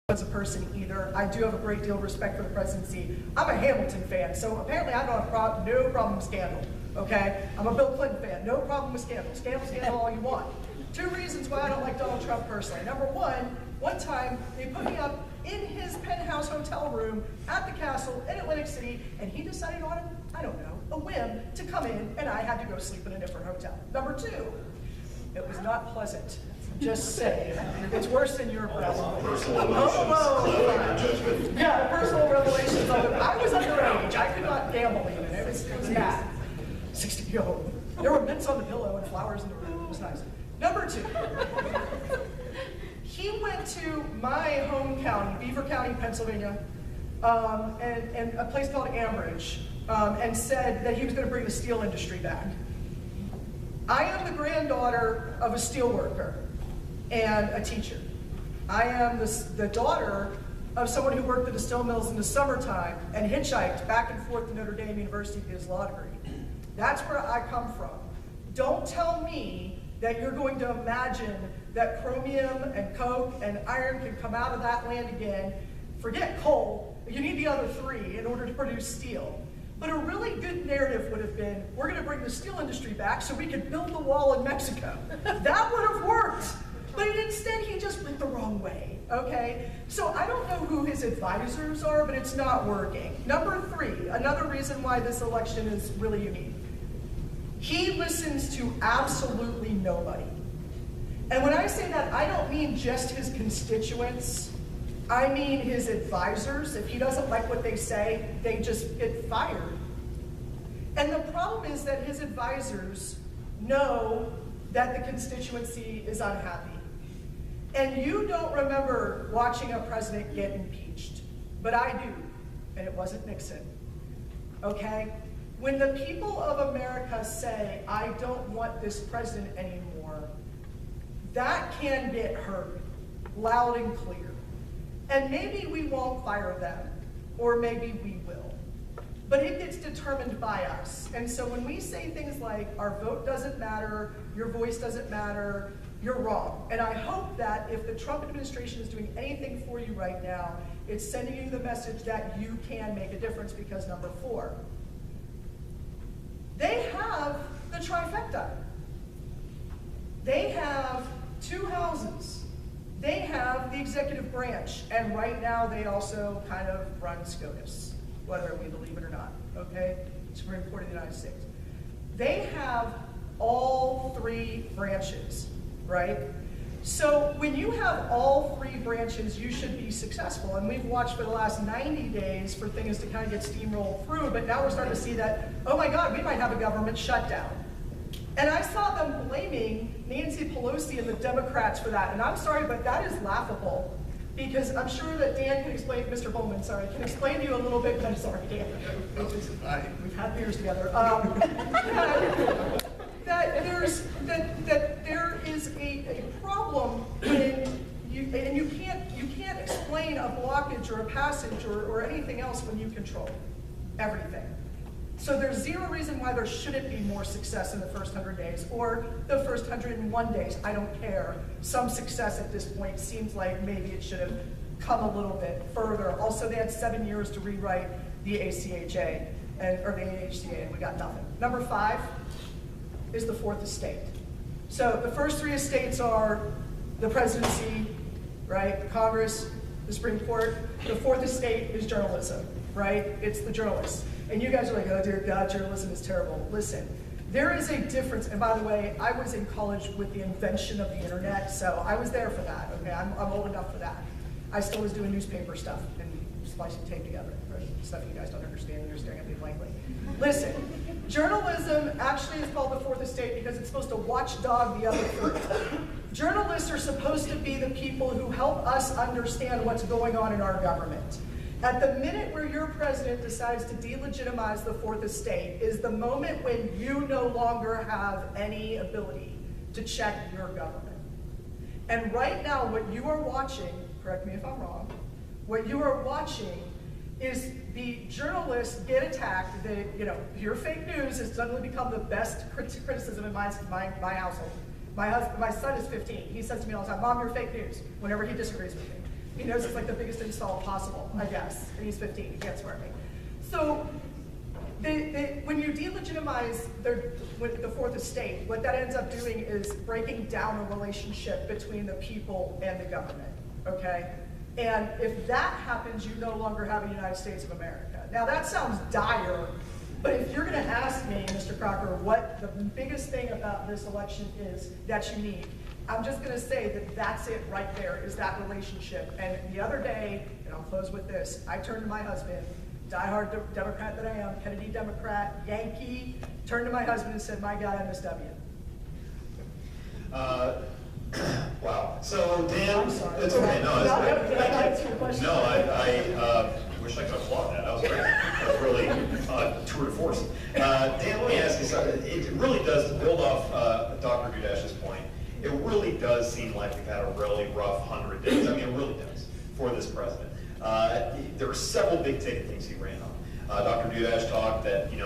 as a person either. I do have a great deal of respect for the presidency. I'm a Hamilton fan, so apparently I don't have no problem with scandal, okay? I'm a Bill Clinton fan, no problem with scandal. Scandal all you want. 2 reasons why I don't like Donald Trump personally. Number one time they put me up in his penthouse hotel room at the castle in Atlantic City, and he decided on, I don't know, a whim to come in, and I had to go sleep in a different hotel. Number 2, it was not pleasant. Just saying. It's worse than your present. Yeah, personal revelations of it. I was underage. I could not gamble even. It was bad. 60 years old. There were mints on the pillow and flowers in the room. It was nice. Number 2. He went to my home county, Beaver County, Pennsylvania, and a place called Ambridge, and said that he was going to bring the steel industry back. I am the granddaughter of a steel worker and a teacher. I am the daughter of someone who worked at the steel mills in the summertime and hitchhiked back and forth to Notre Dame University to get his law degree. That's where I come from. Don't tell me that you're going to imagine that chromium and coke and iron can come out of that land again. Forget coal, you need the other 3 in order to produce steel. But a really good narrative would have been, we're going to bring the steel industry back so we could build the wall in Mexico. That would have worked. But instead, he just went the wrong way, okay? So I don't know who his advisors are, but it's not working. Number 3, another reason why this election is really unique. He listens to absolutely nobody. And when I say that, I don't mean just his constituents. I mean his advisors. If he doesn't like what they say, they just get fired. And the problem is that his advisors know that the constituency is unhappy. And you don't remember watching a president get impeached, but I do, and it wasn't Nixon, okay? When the people of America say, I don't want this president anymore, that can get heard loud and clear. And maybe we won't fire them, or maybe we will. But it gets determined by us. And so when we say things like, our vote doesn't matter, your voice doesn't matter, you're wrong. And I hope that if the Trump administration is doing anything for you right now, it's sending you the message that you can make a difference, because number 4, they have the trifecta. They have 2 houses. They have the executive branch, and right now they also kind of run SCOTUS, whether we believe it or not, okay? Supreme Court of the United States. They have all 3 branches, right? So when you have all 3 branches, you should be successful. And we've watched for the last 90 days for things to kind of get steamrolled through, but now we're starting to see that, oh my God, we might have a government shutdown. And I saw them blaming Nancy Pelosi and the Democrats for that. And I'm sorry, but that is laughable. Because I'm sure that Dan can explain, Mr. Bohlmann, sorry, can explain to you a little bit, I'm sorry, Dan. We've had beers together. That there is a problem when you can't explain a blockage or a passage or anything else when you control everything. So there's 0 reason why there shouldn't be more success in the first 100 days or the first 101 days. I don't care. Some success at this point seems like maybe it should have come a little bit further. Also, they had 7 years to rewrite the ACHA or the AHCA, and we got nothing. Number 5 is the 4th estate. So the first 3 estates are the presidency, right? Congress, the Supreme Court. The 4th estate is journalism, right? It's the journalists. And you guys are like, oh dear God, journalism is terrible. Listen, there is a difference. And by the way, I was in college with the invention of the internet, so I was there for that, okay? I'm old enough for that. I still was doing newspaper stuff and splicing tape together, right? Stuff you guys don't understand and you're staring at me blankly. Listen, journalism actually is called the 4th estate because it's supposed to watchdog the other 3. Journalists are supposed to be the people who help us understand what's going on in our government. At the minute where your president decides to delegitimize the 4th estate is the moment when you no longer have any ability to check your government. And right now, what you are watching, correct me if I'm wrong, what you are watching is the journalists get attacked. Your fake news has suddenly become the best criticism in my household. My son is 15. He says to me all the time, Mom, you're fake news, whenever he disagrees with me. He knows it's like the biggest install possible, I guess, and he's 15, he can't swear at me. So when you delegitimize the Fourth Estate, what that ends up doing is breaking down the relationship between the people and the government, okay? And if that happens, you no longer have a United States of America. Now that sounds dire, but if you're gonna ask me, Mr. Crocker, what the biggest thing about this election is that's unique, I'm just gonna say that that's it right there, is that relationship. And the other day, and I'll close with this, I turned to my husband, diehard Democrat that I am, Kennedy Democrat, Yankee, turned to my husband and said, my God, I miss W. Wow. So Dan, I'm sorry. it's okay. No, Did I answer your question? no, I wish I could applaud that. That was great. That was really tour de force. Dan, let me ask you something. It really does, to build off Dr. Dudash's point, it really does seem like we've had a really rough 100 days. I mean, it really does for this president. There were several big ticket things he ran on. Dr. Dudash talked that, he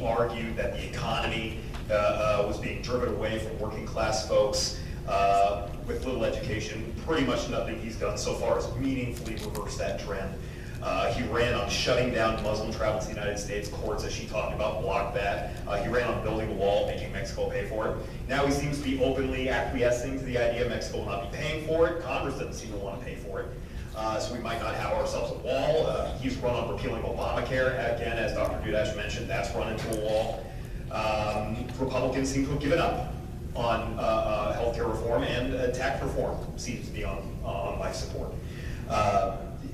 argued that the economy was being driven away from working class folks with little education. Pretty much nothing he's done so far has meaningfully reversed that trend. He ran on shutting down Muslim travel to the United States. Courts, as she talked about, blocked that. He ran on building a wall, making Mexico pay for it. Now he seems to be openly acquiescing to the idea Mexico will not be paying for it. Congress doesn't seem to want to pay for it. So we might not have ourselves a wall. He's run on repealing Obamacare. Again, as Dr. Dudash mentioned, that's run into a wall. Republicans seem to have given up on healthcare reform, and tax reform seems to be on my support.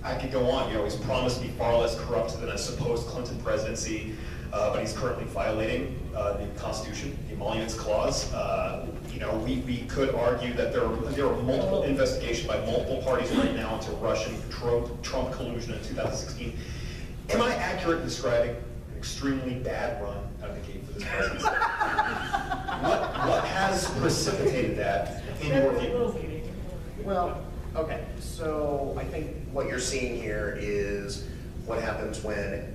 I could go on. He's promised to be far less corrupt than a supposed Clinton presidency, but he's currently violating the Constitution, the Emoluments Clause. We could argue that there are multiple investigations by multiple parties right now into Russian Trump collusion in 2016. Am I accurate in describing an extremely bad run out of the gate for this presidency? What has precipitated that in your view? Well, okay, so I think what you're seeing here is what happens when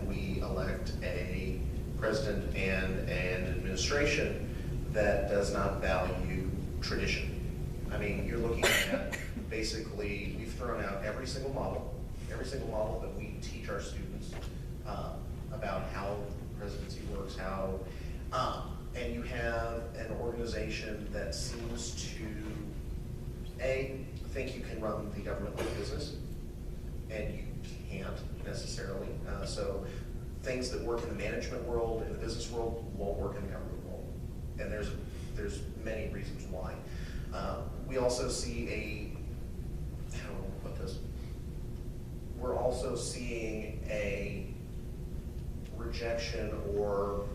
we elect a president and an administration that does not value tradition. I mean, you're looking at basically, we've thrown out every single model that we teach our students about how presidency works, and you have an organization that seems to, think you can run the government like business, and you can't necessarily. So things that work in the management world, in the business world, won't work in the government world. And there's many reasons why. We also see we're also seeing a rejection or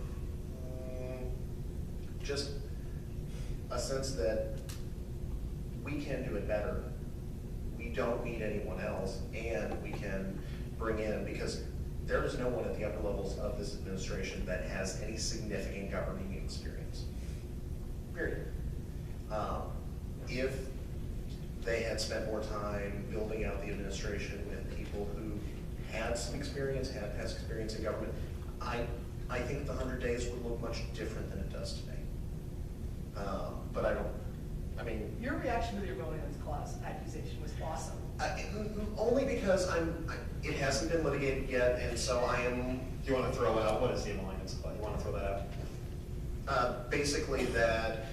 just a sense that we can do it better. We don't need anyone else, and we can bring in, because there is no one at the upper levels of this administration that has any significant governing experience, period. If they had spent more time building out the administration with people who had some experience, had past experience in government, I think the 100 days would look much different than it does today. But Your reaction to the Emoluments Clause accusation was awesome. only because it hasn't been litigated yet, and so I am. Do you want to throw out, what is the Emoluments Clause? You want to throw that out? Basically that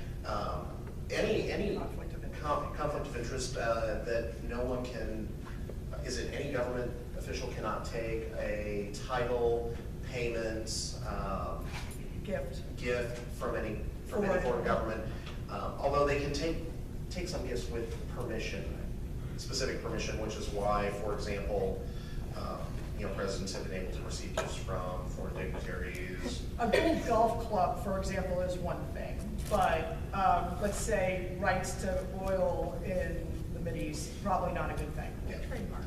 any conflict of interest that no one can, any government official cannot take a title, payments, gift from any foreign government, although they can take some gifts with permission, specific permission, which is why, for example, presidents have been able to receive gifts from foreign dignitaries. A gold golf club, for example, is one thing, but let's say rights to oil in the Mideast, probably not a good thing. Yeah. Trademark.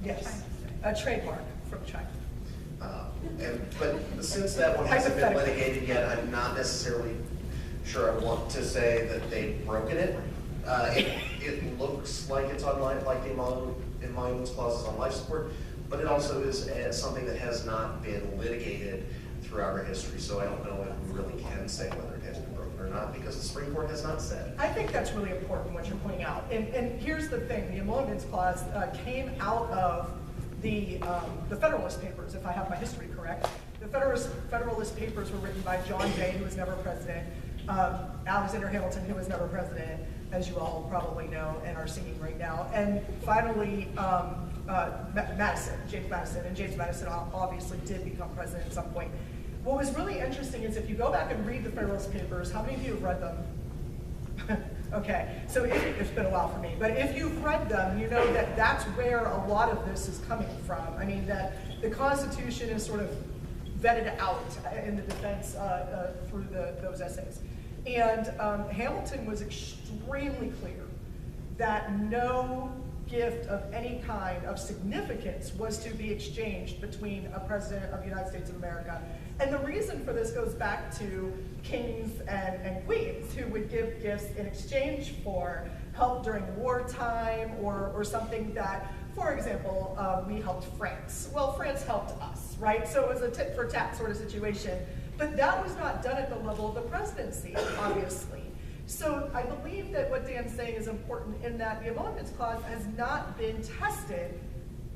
Yes, a trademark from China. But since that one hasn't been litigated yet, I'm not necessarily sure I want to say that they've broken it. It looks like it's on like the Emoluments Clause is on life support, but it also is something that has not been litigated throughout our history, so I don't know if we really can say whether it has been broken or not, because the Supreme Court has not said. I think that's really important what you're pointing out. And here's the thing, the Emoluments Clause came out of the Federalist Papers, if I have my history correct. The Federalist Papers were written by John Jay, who was never president, Alexander Hamilton, who was never president, as you all probably know and are singing right now, and finally James Madison, and James Madison obviously did become president at some point. What was really interesting is if you go back and read the Federalist Papers, how many of you have read them? Okay, so it's been a while for me, but if you've read them, you know that that's where a lot of this is coming from. I mean, that the Constitution is sort of vetted out in the defense through those essays. And Hamilton was extremely clear that no gift of any kind of significance was to be exchanged between a president of the United States of America. And the reason for this goes back to kings and queens who would give gifts in exchange for help during wartime or something that, for example, we helped France. Well, France helped us, right? So it was a tit for tat sort of situation. But that was not done at the level of the presidency, obviously. So I believe that what Dan's saying is important in that the Emoluments Clause has not been tested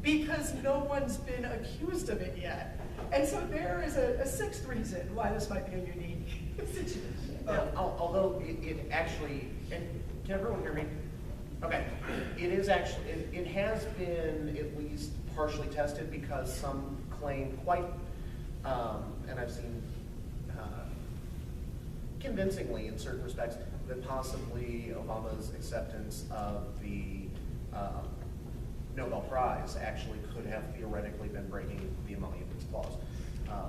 because no one's been accused of it yet. And so there is a sixth reason why this might be a unique situation. Although it actually, and can everyone hear me? Okay, it is actually, it has been at least partially tested because some claim quite, and I've seen convincingly in certain respects, that possibly Obama's acceptance of the Nobel Prize actually could have theoretically been breaking the Emoluments Clause.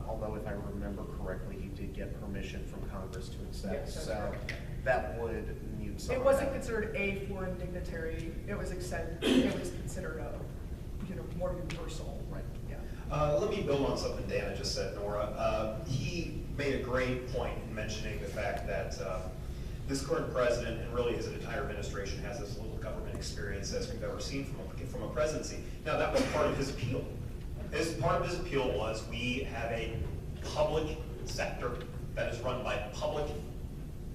Although if I remember correctly, he did get permission from Congress to accept, Yes, so correct. that would mute some It of wasn't that. considered a foreign dignitary. It was considered a more universal. Right. Yeah. Let me build on something Dana just said, Nora. He made a great point in mentioning the fact that this current president, and really his entire administration, has as little government experience as we've ever seen from a presidency. Now, that was part of his appeal. Part of his appeal was we have a public sector that is run by public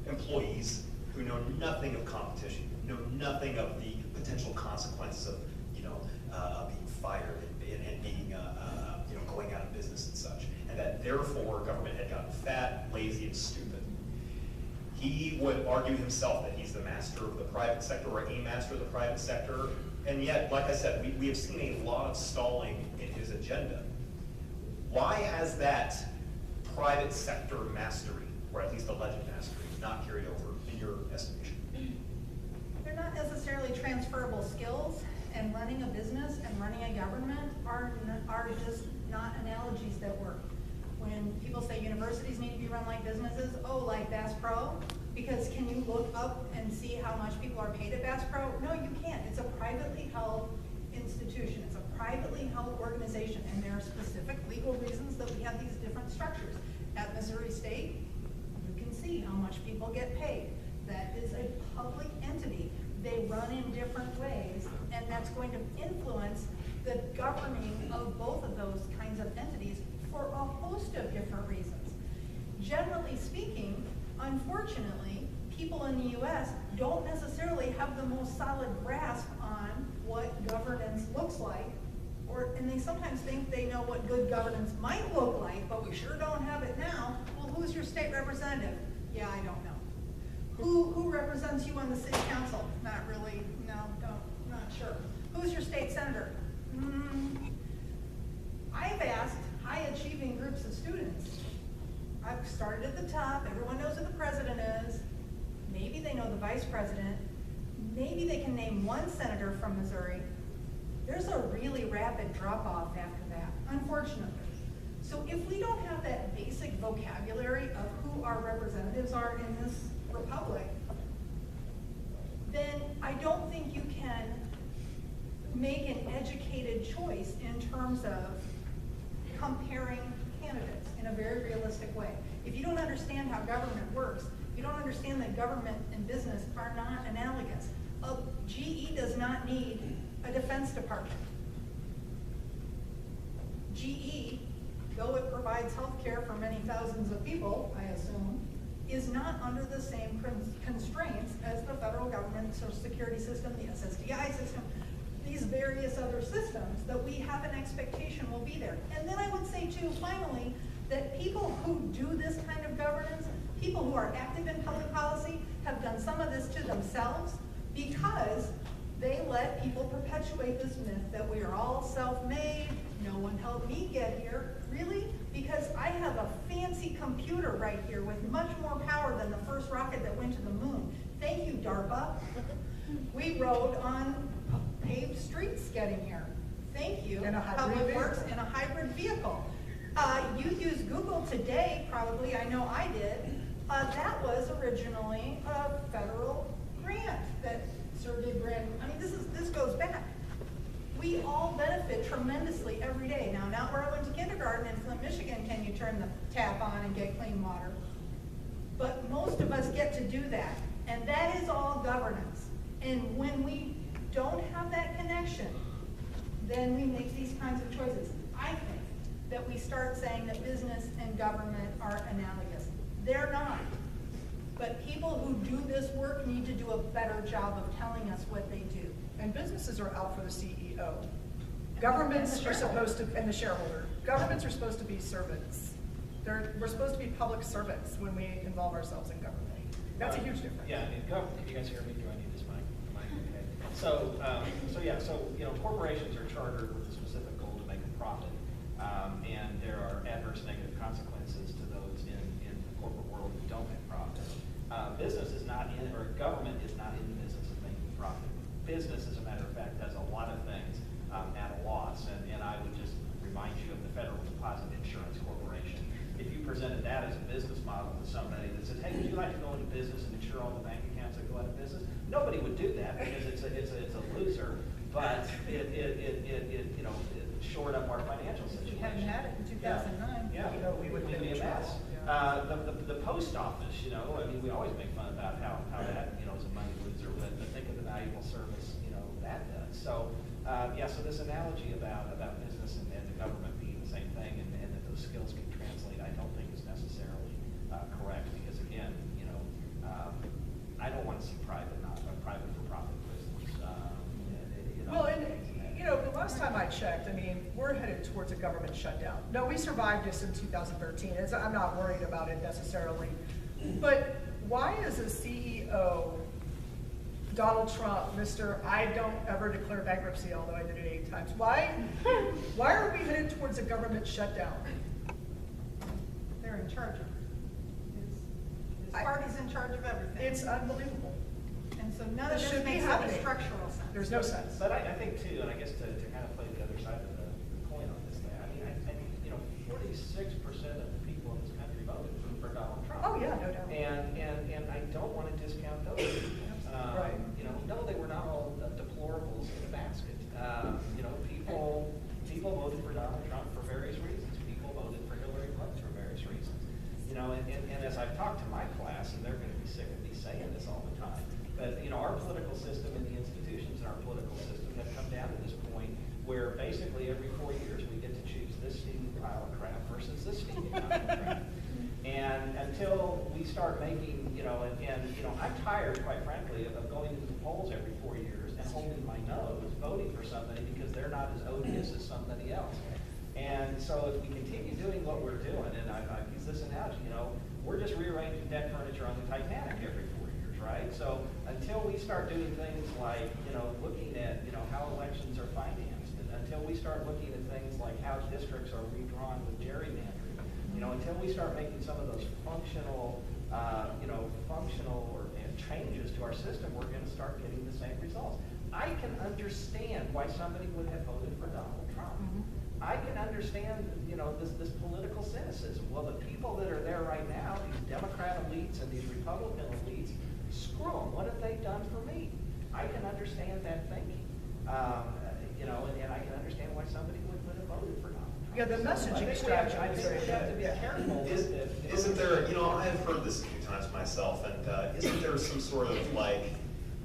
employees who know nothing of competition, know nothing of the potential consequences of, being fired and being, going out of business and such, and that therefore government had gotten fat, lazy, and stupid. He would argue himself that he's the master of the private sector or a master of the private sector, and yet, like I said, we have seen a lot of stalling in his agenda. Why has that private sector mastery, or at least alleged mastery, not carried over in your estimation? They're not necessarily transferable skills, and running a business and running a government are just not analogies that work. When people say universities need to be run like businesses, like Bass Pro, because can you look up and see how much people are paid at Bass Pro? No, you can't. It's a privately held institution. It's a privately held organization, and there are specific legal reasons that we have these different structures. At Missouri State, you can see how much people get paid. That is a public entity. They run in different ways, and that's going to influence the governing of both of those kinds of entities for a host of different reasons. Generally speaking, unfortunately, people in the U.S. don't necessarily have the most solid grasp on what governance looks like, and they sometimes think they know what good governance might look like, but we sure don't have it now. Well, who's your state representative? Yeah, I don't know. Who represents you on the city council? Not really, no, not sure. Who's your state senator? I've asked high-achieving groups of students. I've started at the top. Everyone knows who the president is. Maybe they know the vice president. Maybe they can name one senator from Missouri. There's a really rapid drop-off after that, unfortunately. So if we don't have that basic vocabulary of who our representatives are in this republic, then I don't think you can make an educated choice in terms of comparing candidates in a very realistic way. If you don't understand how government works, you don't understand that government and business are not analogous. GE does not need a defense department. GE, though it provides health care for many thousands of people, I assume, is not under the same constraints as the federal government, Social Security system, the SSDI system, these various other systems that we have an expectation will be there. And then I would say too, finally, that people who do this kind of governance, people who are active in public policy, have done some of this to themselves because they let people perpetuate this myth that we are all self-made, no one helped me get here. Really? Because I have a fancy computer right here with much more power than the first rocket that went to the moon. Thank you, DARPA. We rode on paved streets getting here. Thank you, In a hybrid Public vehicle. Works, in a hybrid vehicle. You use Google today, probably, I know I did. That was originally a federal grant that Sergey Brin, I mean, this goes back. We all benefit tremendously every day. Now, not where I went to kindergarten in Flint, Michigan, can you turn the tap on and get clean water. But most of us get to do that, and that is all governance. And when we don't have that connection, then we make these kinds of choices. I think that we start saying that business and government are analogous. They're not. But people who do this work need to do a better job of telling us what they do. And businesses are out for the CEO. Governments are supposed to, and the shareholder, governments are supposed to be servants. We're supposed to be public servants when we involve ourselves in government. That's a huge difference. Yeah, in government, can you guys hear me? Do I need this mic? Okay. So corporations are chartered with a specific goal to make a profit, and there are adverse negative consequences to those in the corporate world who don't make profit. Business is not in, or government is not in the business of making profit. Business, as a matter of fact, does a lot of things at a loss, and I would just remind you of the Federal Deposit Insurance Corporation. If you presented that as a business model to somebody that says, hey, would you like to go into business and insure all the bank accounts that go out of business? Nobody would do that because it's a loser, but it shored up our financial situation. If you hadn't had it in 2009. Yeah, we would we'd be a mess. The post office, I mean, we always make fun about how that, is a money loser, but think of the valuable service, that does. So, so this analogy about business and the government being the same thing and that those skills can translate, I don't think is necessarily correct because again, I don't want to see private for-profit business. Well, and the last time I checked, I mean, we're headed towards a government shutdown. No, we survived this in 2013. I'm not worried about it necessarily. But why is a CEO, Donald Trump, Mr. I don't ever declare bankruptcy, although I did it 8 times. Why are we headed towards a government shutdown? They're in charge of it. This party's in charge of everything. It's unbelievable. And so none of This this should be makes any happening. structural sense. There's no sense. But I think too, and I guess to kind of play the other side of the coin on this thing, I mean, 46% of the people in this country voted for Donald Trump. Oh, yeah, no doubt. And I don't want to discount those. Right. No, they were not all deplorables in the basket. People voted for Donald Trump for various reasons. People voted for Hillary Clinton for various reasons. And as I've talked to my class, and they're going to be sick of me saying this all the time, but our political system and the institutions in our political system have come down to this point where basically every 4 years we get to choose this steaming pile of crap versus this steaming pile of crap. And until we start making, I'm tired, quite frankly, of going to the polls every 4 years and holding my nose, voting for somebody because they're not as odious as somebody else. And so if we continue doing what we're doing, and I've used this analogy, we're just rearranging deck furniture on the Titanic every 4 years, right? So until we start doing things like, looking at, how elections are financed, and until we start looking at things like how districts are redrawn with gerrymandering, until we start making some of those functional changes to our system, we're going to start getting the same results. I can understand why somebody would have voted for Donald Trump. I can understand, this political cynicism. Well, the people that are there right now, these Democrat elites and these Republican elites, screw them. What have they done for me? I can understand that thinking, and I can understand why somebody would have voted for Donald Trump. Yeah, the messaging strategy I is think very we have to be good. careful. Isn't there, I've heard this a few times myself, and isn't there some sort of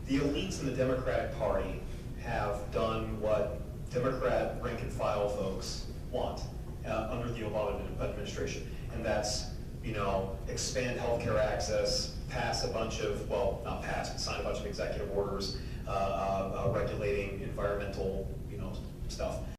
the elites in the Democratic Party have done what Democrat rank and file folks want under the Obama administration, and that's you know, expand healthcare access, pass a bunch of, well, not pass, but sign a bunch of executive orders regulating environmental, you know, stuff.